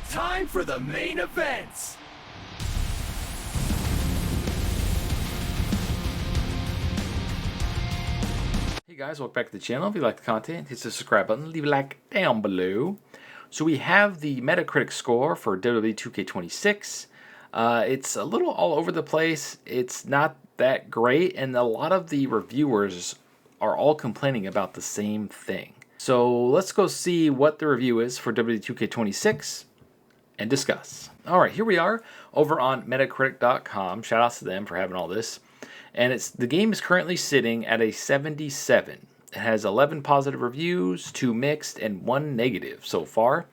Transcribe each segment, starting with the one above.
time for the main events. Hey guys, welcome back to the channel. If you like the content, hit the subscribe button, leave a like down below. So we have the Metacritic score for WWE 2K26. It's a little all over the place. It's not that great, and a lot of the reviewers are all complaining about the same thing. So let's go see what the review is for WWE 2K26 and discuss. Alright, here we are over on Metacritic.com. Shout outs to them for having all this. And the game is currently sitting at a 77. It has 11 positive reviews, 2 mixed, and 1 negative so far.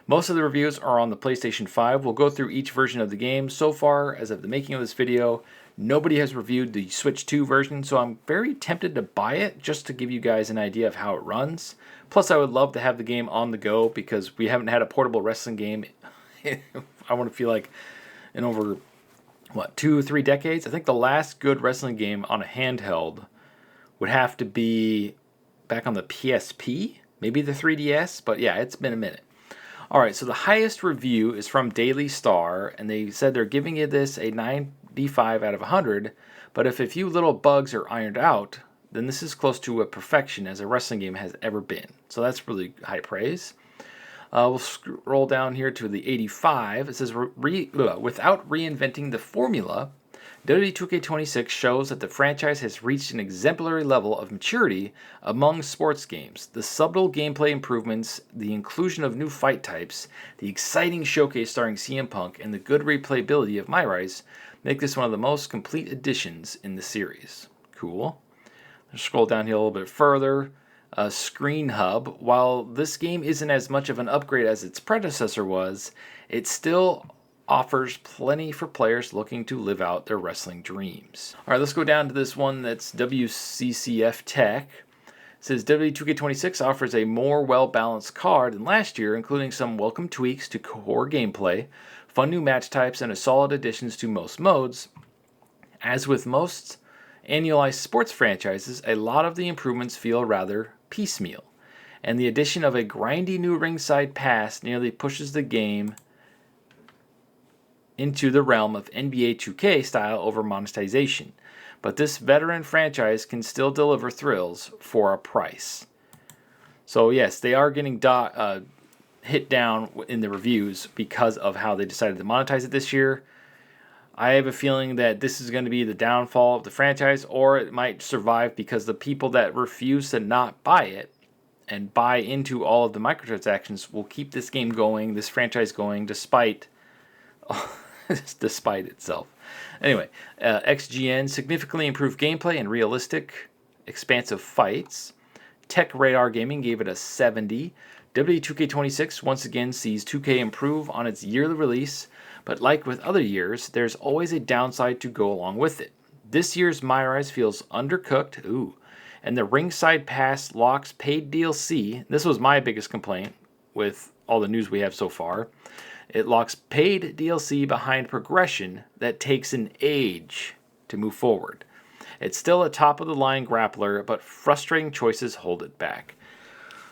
Most of the reviews are on the PlayStation 5. We'll go through each version of the game. So far, as of the making of this video, nobody has reviewed the Switch 2 version, so I'm very tempted to buy it just to give you guys an idea of how it runs. Plus, I would love to have the game on the go because we haven't had a portable wrestling game, I want to feel like, in over 2 or 3 decades. I think the last good wrestling game on a handheld would have to be back on the PSP, maybe the 3DS, but yeah, it's been a minute. Alright, so the highest review is from Daily Star, and they said they're giving you this a 95 out of 100, but if a few little bugs are ironed out, then this is close to a perfection as a wrestling game has ever been. So that's really high praise. We'll scroll down here to the 85. It says, without reinventing the formula, WWE 2K26 shows that the franchise has reached an exemplary level of maturity among sports games. The subtle gameplay improvements, the inclusion of new fight types, the exciting showcase starring CM Punk, and the good replayability of MyRise make this one of the most complete additions in the series. Cool. Let's scroll down here a little bit further. Screen Hub. While this game isn't as much of an upgrade as its predecessor was, it still offers plenty for players looking to live out their wrestling dreams. Alright, let's go down to this one that's WCCF Tech. It says WWE 2K26 offers a more well-balanced card than last year, including some welcome tweaks to core gameplay, fun new match types, and a solid additions to most modes. As with most annualized sports franchises, a lot of the improvements feel rather piecemeal, and the addition of a grindy new ringside pass nearly pushes the game into the realm of NBA 2K style over monetization. But this veteran franchise can still deliver thrills for a price. So yes, they are getting hit down in the reviews because of how they decided to monetize it this year. I have a feeling that this is going to be the downfall of the franchise, or it might survive because the people that refuse to not buy it and buy into all of the microtransactions will keep this game going, this franchise going, despite itself. Anyway, XGN significantly improved gameplay and realistic, expansive fights. Tech Radar Gaming gave it a 70. W2K26 once again sees 2K improve on its yearly release, but like with other years, there's always a downside to go along with it. This year's MyRise feels undercooked, and the ringside pass locks paid DLC. This was my biggest complaint with all the news we have so far. It locks paid DLC behind progression that takes an age to move forward. It's still a top-of-the-line grappler, but frustrating choices hold it back.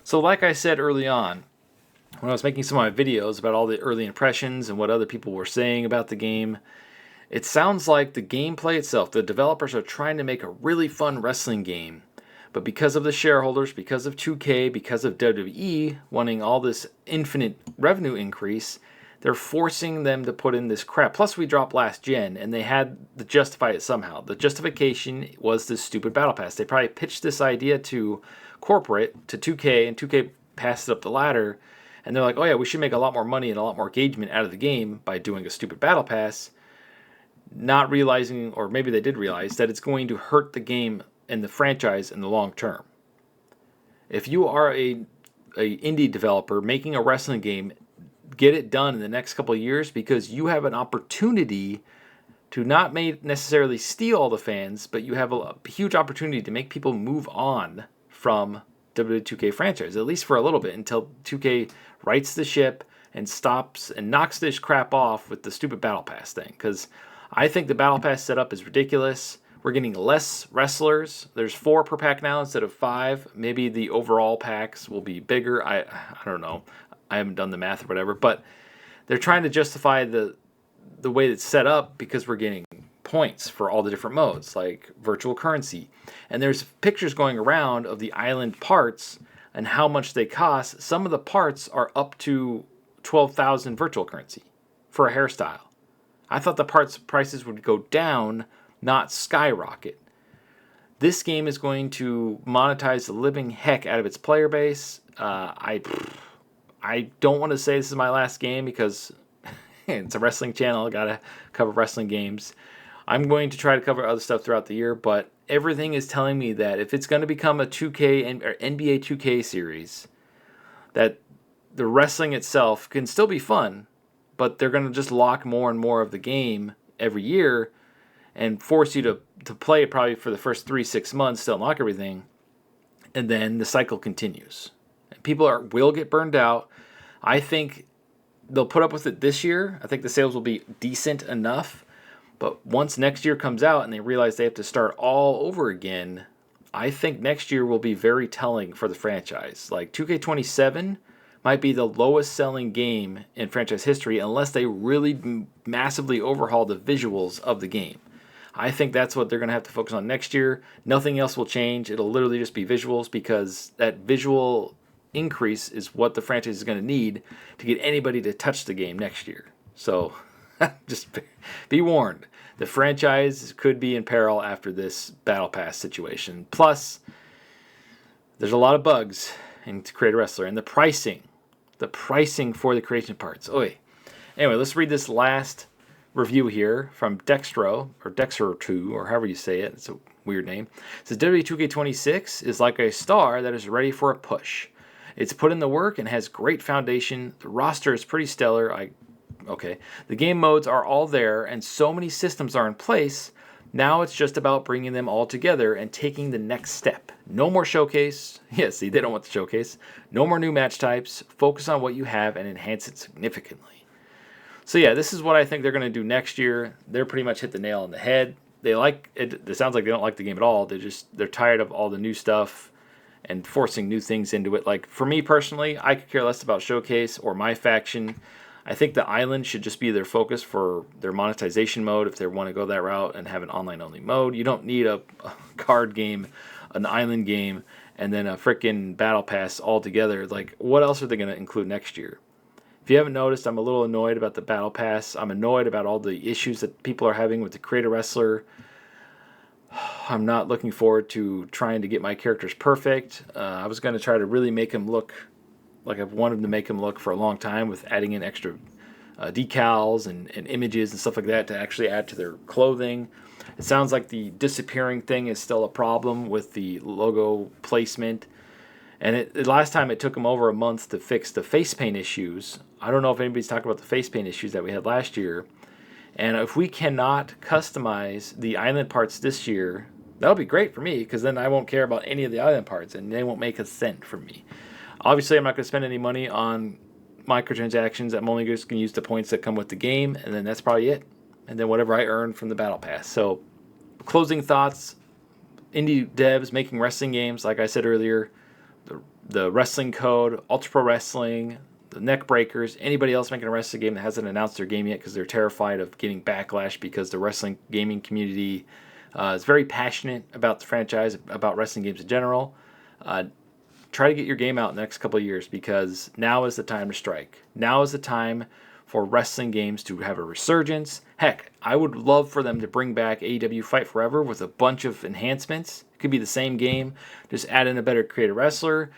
So like I said early on, when I was making some of my videos about all the early impressions and what other people were saying about the game, it sounds like the gameplay itself, the developers are trying to make a really fun wrestling game, but because of the shareholders, because of 2K, because of WWE wanting all this infinite revenue increase, they're forcing them to put in this crap. Plus, we dropped last gen, and they had to justify it somehow. The justification was this stupid Battle Pass. They probably pitched this idea to corporate, to 2K, and 2K passed it up the ladder, and they're like, oh yeah, we should make a lot more money and a lot more engagement out of the game by doing a stupid Battle Pass, not realizing, or maybe they did realize, that it's going to hurt the game and the franchise in the long term. If you are a indie developer making a wrestling game, get it done in the next couple of years, because you have an opportunity to not necessarily steal all the fans, but you have a huge opportunity to make people move on from WWE2K franchise, at least for a little bit, until 2K rights the ship and stops and knocks this crap off with the stupid Battle Pass thing. Because I think the Battle Pass setup is ridiculous. We're getting less wrestlers. There's 4 per pack now instead of 5. Maybe the overall packs will be bigger. I don't know. I haven't done the math or whatever. But they're trying to justify the way it's set up because we're getting points for all the different modes, like virtual currency. And there's pictures going around of the island parts and how much they cost. Some of the parts are up to 12,000 virtual currency for a hairstyle. I thought the parts prices would go down, not skyrocket. This game is going to monetize the living heck out of its player base. I don't want to say this is my last game because it's a wrestling channel. I gotta cover wrestling games. I'm going to try to cover other stuff throughout the year, but everything is telling me that if it's going to become a 2K or NBA 2K series, that the wrestling itself can still be fun, but they're going to just lock more and more of the game every year and force you to play it probably for the first 3-6 months to unlock everything, and then the cycle continues. And people will get burned out. I think they'll put up with it this year. I think the sales will be decent enough. But once next year comes out and they realize they have to start all over again, I think next year will be very telling for the franchise. Like 2K27 might be the lowest selling game in franchise history unless they really massively overhaul the visuals of the game. I think that's what they're going to have to focus on next year. Nothing else will change. It'll literally just be visuals because that visual increase is what the franchise is going to need to get anybody to touch the game next year. So just be warned. The franchise could be in peril after this Battle Pass situation. Plus, there's a lot of bugs in Create a Wrestler. And the pricing for the creation parts. Oy. Anyway, let's read this last review here from Dextro, or Dexter2, or however you say it. It's a weird name. It says, WWE 2K26 is like a star that is ready for a push. It's put in the work and has great foundation. The roster is pretty stellar. Okay. The game modes are all there, and so many systems are in place. Now it's just about bringing them all together and taking the next step. No more showcase. Yeah, see, they don't want the showcase. No more new match types. Focus on what you have and enhance it significantly. So yeah, this is what I think they're going to do next year. They're pretty much hit the nail on the head. They like it. It sounds like they don't like the game at all. They're tired of all the new stuff and forcing new things into it. Like for me personally, I could care less about showcase or my faction. I think the island should just be their focus for their monetization mode if they want to go that route and have an online-only mode. You don't need a card game, an island game, and then a freaking battle pass all together. Like, what else are they going to include next year? If you haven't noticed, I'm a little annoyed about the battle pass. I'm annoyed about all the issues that people are having with the Create a Wrestler. I'm not looking forward to trying to get my characters perfect. I was going to try to really make them look like I've wanted to make them look for a long time with adding in extra decals and images and stuff like that to actually add to their clothing. It sounds like the disappearing thing is still a problem with the logo placement. And last time it took them over a month to fix the face paint issues. I don't know if anybody's talked about the face paint issues that we had last year. And if we cannot customize the island parts this year, that'll be great for me because then I won't care about any of the island parts and they won't make a cent for me. Obviously, I'm not going to spend any money on microtransactions. I'm only just going to use the points that come with the game, and then that's probably it. And then whatever I earn from the Battle Pass. So, closing thoughts, indie devs making wrestling games, like I said earlier, the Wrestling Code, Ultra Pro Wrestling, the Neck Breakers, anybody else making a wrestling game that hasn't announced their game yet because they're terrified of getting backlash because the wrestling gaming community is very passionate about the franchise, about wrestling games in general. Try to get your game out in the next couple of years because now is the time to strike. Now is the time for wrestling games to have a resurgence. Heck, I would love for them to bring back AEW Fight Forever with a bunch of enhancements. It could be the same game, just add in a better Create a Wrestler,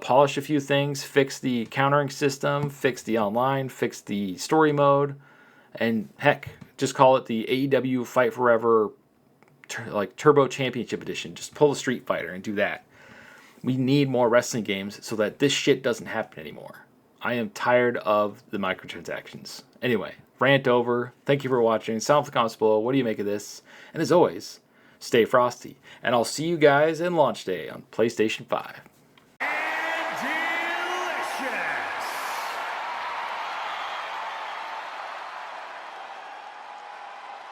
polish a few things, fix the countering system, fix the online, fix the story mode, and heck, just call it the AEW Fight Forever Turbo Championship Edition. Just pull a Street Fighter and do that. We need more wrestling games so that this shit doesn't happen anymore. I am tired of the microtransactions. Anyway, rant over. Thank you for watching. Sound off the comments below. What do you make of this? And as always, stay frosty. And I'll see you guys in launch day on PlayStation 5.